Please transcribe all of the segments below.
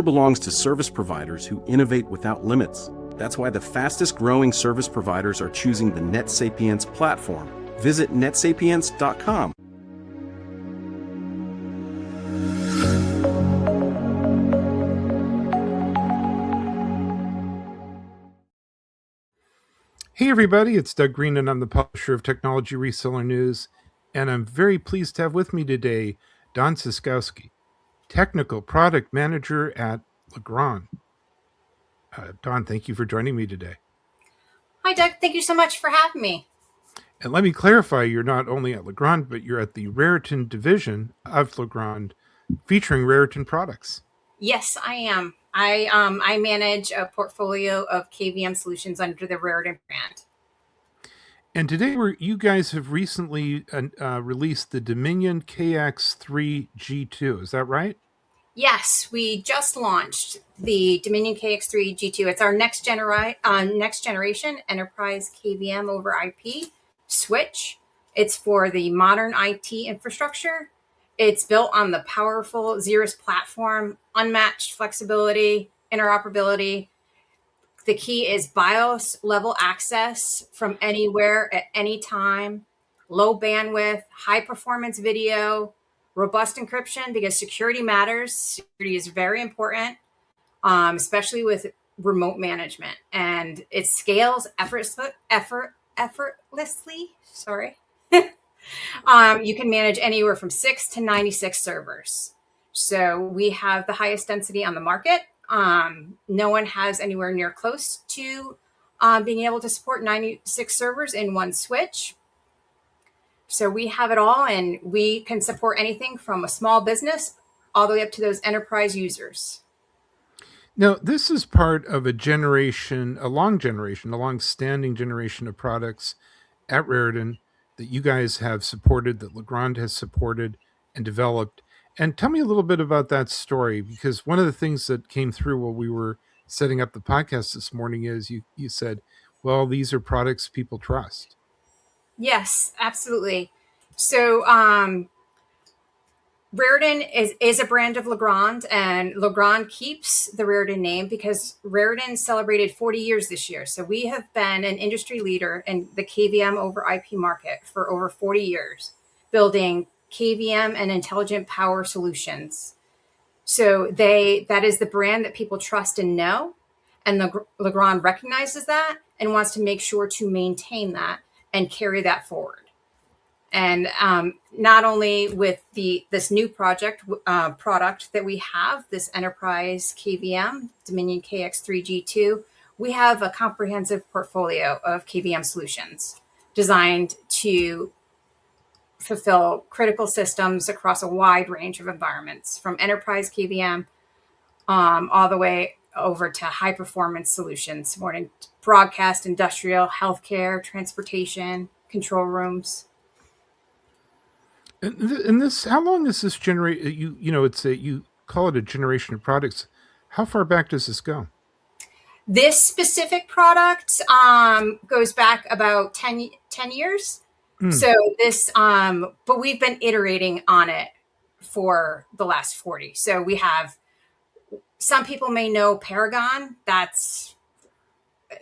belongs to service providers who innovate without limits. That's why the fastest growing service providers are choosing the NetSapiens platform. Visit netsapiens.com. Hey everybody, it's Doug Green and I'm the publisher of Technology Reseller News, and I'm very pleased to have with me today Dawn Siskowski, Technical Product Manager at Legrand. Dawn, thank you for joining me today. Hi Doug, thank you so much for having me. And let me clarify, you're not only at Legrand, but you're at the Raritan division of Legrand, featuring Raritan products. Yes, I am. I manage a portfolio of KVM solutions under the Raritan brand. And today you guys have recently released the Dominion KX3 G2. Is that right? Yes, we just launched the Dominion KX3 G2. It's our next generation enterprise KVM-over-IP switch. It's for the modern IT infrastructure. It's built on the powerful Xeris platform, unmatched flexibility, interoperability. The key is BIOS level access from anywhere at any time, low bandwidth, high performance video, robust encryption, because security matters. Security is very important, especially with remote management, and it scales effortlessly. Sorry. You can manage anywhere from 6 to 96 servers. So we have the highest density on the market. No one has anywhere near close to being able to support 96 servers in one switch. So we have it all, and we can support anything from a small business all the way up to those enterprise users. Now, this is part of a long-standing generation of products at Raritan that you guys have supported, that Legrand has supported and developed. And tell me a little bit about that story, because one of the things that came through while we were setting up the podcast this morning is you said, well, these are products people trust. Yes, absolutely. So Raritan is a brand of Legrand, and Legrand keeps the Raritan name because Raritan celebrated 40 years this year. So we have been an industry leader in the KVM over IP market for over 40 years, building KVM and intelligent power solutions. So that is the brand that people trust and know. And Legrand recognizes that and wants to make sure to maintain that and carry that forward. And not only with this new product that we have, this enterprise KVM, Dominion KX3 G2, we have a comprehensive portfolio of KVM solutions designed to fulfill critical systems across a wide range of environments, from enterprise KVM all the way over to high performance solutions supporting broadcast, industrial, healthcare, transportation, control rooms. And this, how long is this generation? You call it a generation of products. How far back does this go? This specific product goes back about 10 years. So this, but we've been iterating on it for the last 40. So we have, some people may know Paragon. That's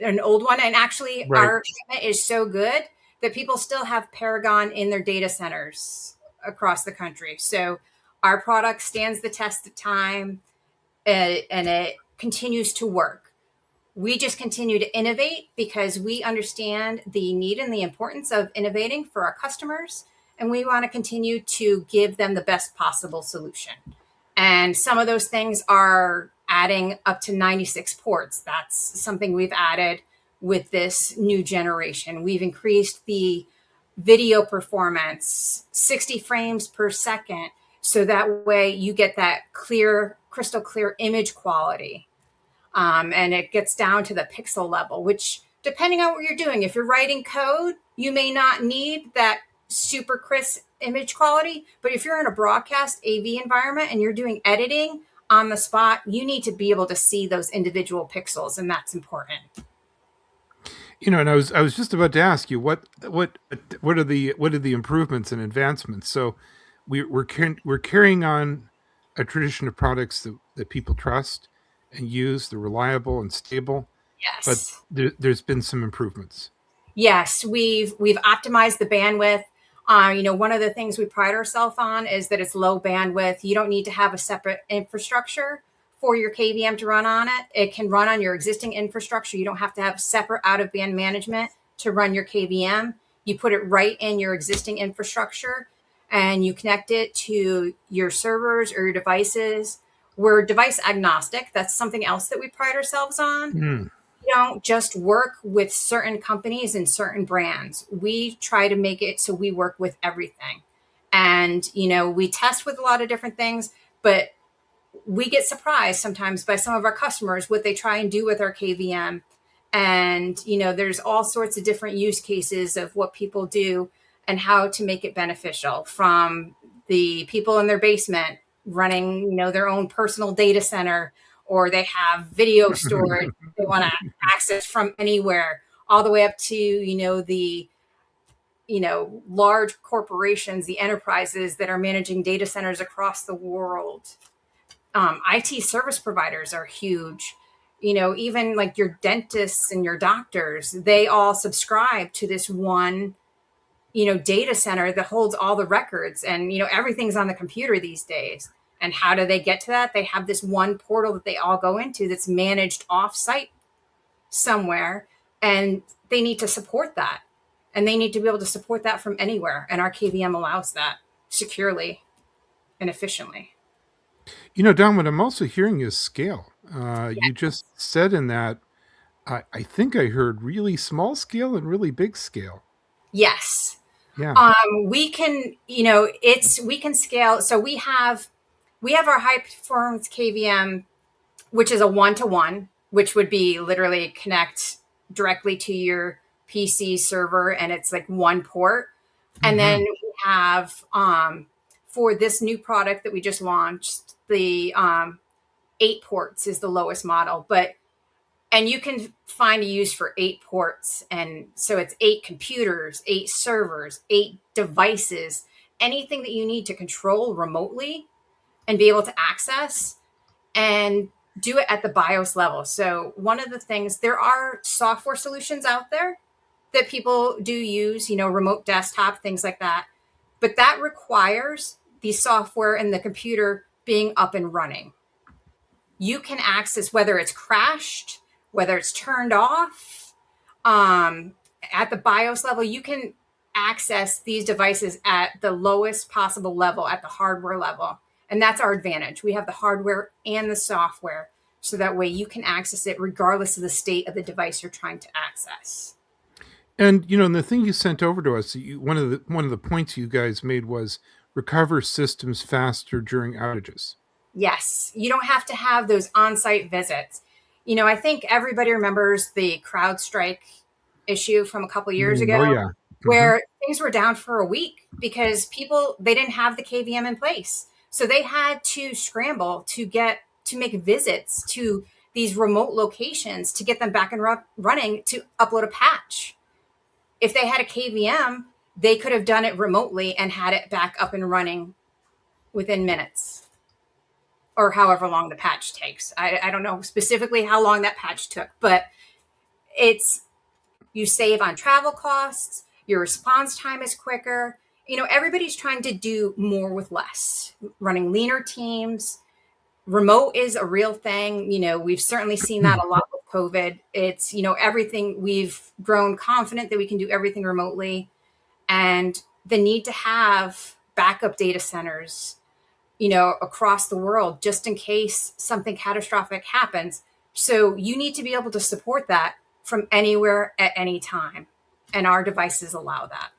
an old one. And actually our equipment is so good that people still have Paragon in their data centers across the country. So our product stands the test of time, and it continues to work. We just continue to innovate because we understand the need and the importance of innovating for our customers. And we want to continue to give them the best possible solution. And some of those things are adding up to 96 ports. That's something we've added with this new generation. We've increased the video performance 60 frames per second. So that way you get that clear, crystal clear image quality. And it gets down to the pixel level, which, depending on what you're doing, if you're writing code, you may not need that super crisp image quality. But if you're in a broadcast AV environment and you're doing editing on the spot, you need to be able to see those individual pixels, and that's important. And I was just about to ask you what are the improvements and advancements. So we're carrying on a tradition of products that people trust and use. They're reliable and stable, but Yes. there's been some improvements. Yes, we've optimized the bandwidth. One of the things we pride ourselves on is that it's low bandwidth. You don't need to have a separate infrastructure for your KVM to run on it. It can run on your existing infrastructure. You don't have to have separate out of band management to run your KVM. You put it right in your existing infrastructure and you connect it to your servers or your devices. We're device agnostic. That's something else that we pride ourselves on. Mm. We don't just work with certain companies and certain brands. We try to make it so we work with everything. And, we test with a lot of different things, but we get surprised sometimes by some of our customers, what they try and do with our KVM. And, there's all sorts of different use cases of what people do and how to make it beneficial, from the people in their basement running, their own personal data center, or they have video storage they want to access from anywhere, all the way up to, the large corporations, the enterprises that are managing data centers across the world. IT service providers are huge. Even like your dentists and your doctors, they all subscribe to this one, data center that holds all the records, and, everything's on the computer these days. And how do they get to that? They have this one portal that they all go into that's managed off site somewhere, and they need to support that. And they need to be able to support that from anywhere. And our KVM allows that securely and efficiently. Don, what I'm also hearing is scale. You just said in that, I think I heard really small scale and really big scale. Yes. Yeah. We can, we can scale. So we have our high performance KVM, which is a 1-to-1, which would be literally connect directly to your PC server, and it's like one port. And then we have, for this new product that we just launched, the 8 ports is the lowest model, and you can find a use for 8 ports. And so it's 8 computers, 8 servers, 8 devices, anything that you need to control remotely and be able to access, and do it at the BIOS level. So one of the things, there are software solutions out there that people do use, remote desktop, things like that. But that requires the software and the computer being up and running. You can access, whether it's crashed, whether it's turned off, at the BIOS level, you can access these devices at the lowest possible level, at the hardware level. And that's our advantage. We have the hardware and the software, so that way you can access it regardless of the state of the device you're trying to access. And and the thing you sent over to us, one of the points you guys made was recover systems faster during outages. Yes, you don't have to have those on-site visits. I think everybody remembers the CrowdStrike issue from a couple of years ago, Oh yeah. where things were down for a week because they didn't have the KVM in place. So they had to scramble to make visits to these remote locations to get them back and running to upload a patch. If they had a KVM, they could have done it remotely and had it back up and running within minutes, or however long the patch takes. I don't know specifically how long that patch took, but you save on travel costs, your response time is quicker. Everybody's trying to do more with less, running leaner teams. Remote is a real thing. We've certainly seen that a lot with COVID. It's, everything, we've grown confident that we can do everything remotely, and the need to have backup data centers, across the world, just in case something catastrophic happens. So you need to be able to support that from anywhere at any time. And our devices allow that.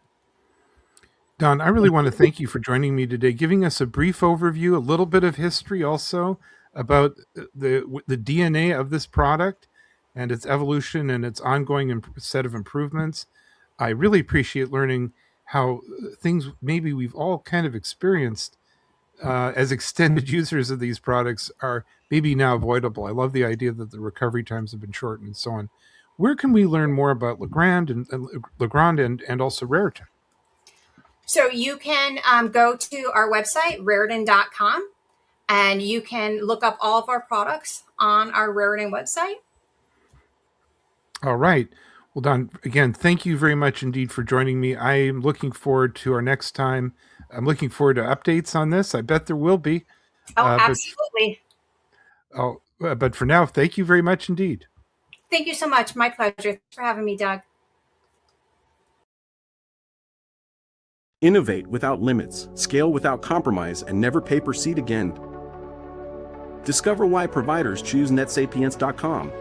Don, I really want to thank you for joining me today, giving us a brief overview, a little bit of history also about the DNA of this product and its evolution and its ongoing set of improvements. I really appreciate learning how things maybe we've all kind of experienced as extended users of these products are maybe now avoidable. I love the idea that the recovery times have been shortened and so on. Where can we learn more about Legrand and also Raritan? So you can go to our website, Raritan.com. And you can look up all of our products on our Raritan website. All right. Well, Dawn, again, thank you very much indeed for joining me. I'm looking forward to our next time. I'm looking forward to updates on this. I bet there will be. Oh, But absolutely. but for now, thank you very much indeed. Thank you so much. My pleasure. Thanks for having me, Doug. Innovate without limits, scale without compromise, and never pay per seat again. Discover why providers choose netsapiens.com.